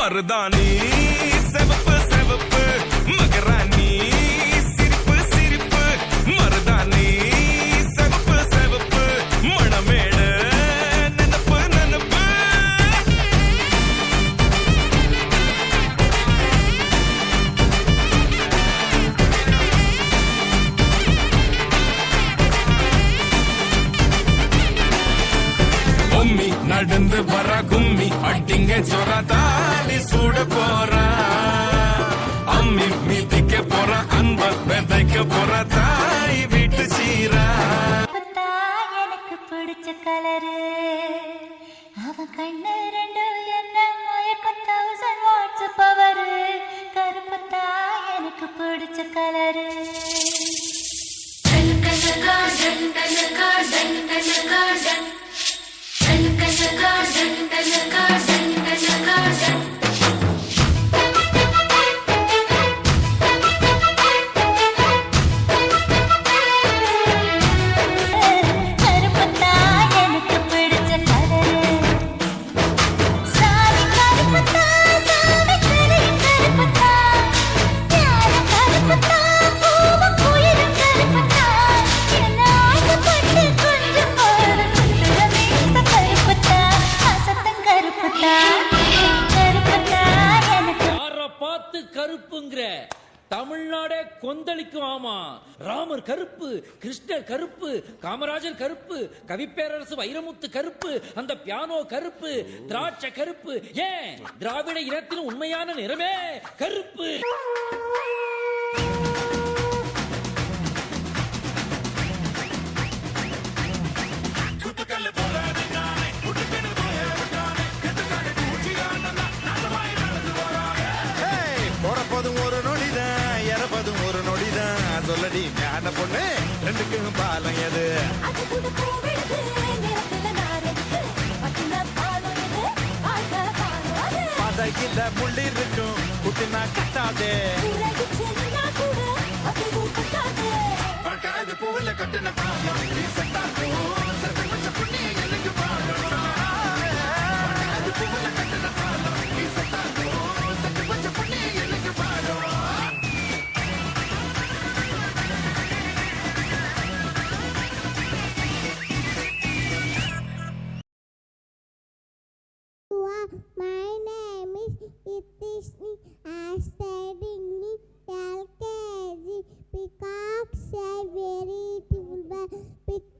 மருதாணி செவப்பு செவப்பு மகராணி சிரிப்பு சிரிப்பு மருதாணி செவப்பு செவப்பு மணமேடு நினப்பு நினப்பு. கும்மி நடந்து வர கும்மி அட்டிங்க ஜொரதாடி சூட போறா அம்மி மீதிக்க போற அன்ப விதைக்க போற தாய் வீட்டு சீரா. எனக்கு பிடிச்ச கலரு அவன் கண்ணு ரெண்டு என்ன மயக்கம் 1000 வாட்ஸ் பவரு. கருப்பத்தா எனக்கு பிடிச்ச கலரு. கருப்புங்கிற தமிழ்நாடே கொந்தளிக்கும். ஆமா, ராமர் கருப்பு, கிருஷ்ணர் கருப்பு, காமராஜர் கருப்பு, கவிப்பேரரசு வைரமுத்து கருப்பு, அந்த பியானோ கருப்பு, திராட்சை கருப்பு, ஏன் திராவிட இனத்தின் உண்மையான நிறமே கருப்பு. போறப்பதும் ஒரு நொடிதான் இறப்பதும் ஒரு நொடிதான். சொல்லடி ஞான பொண்ணு ரெண்டுக்கும் பாலம் எது? பதையில முள்ளி இருக்கும் குட்டினா கட்டாதே. பூவில கட்டின My name is Itisni. I studying in LKG. Peacock say very beautiful.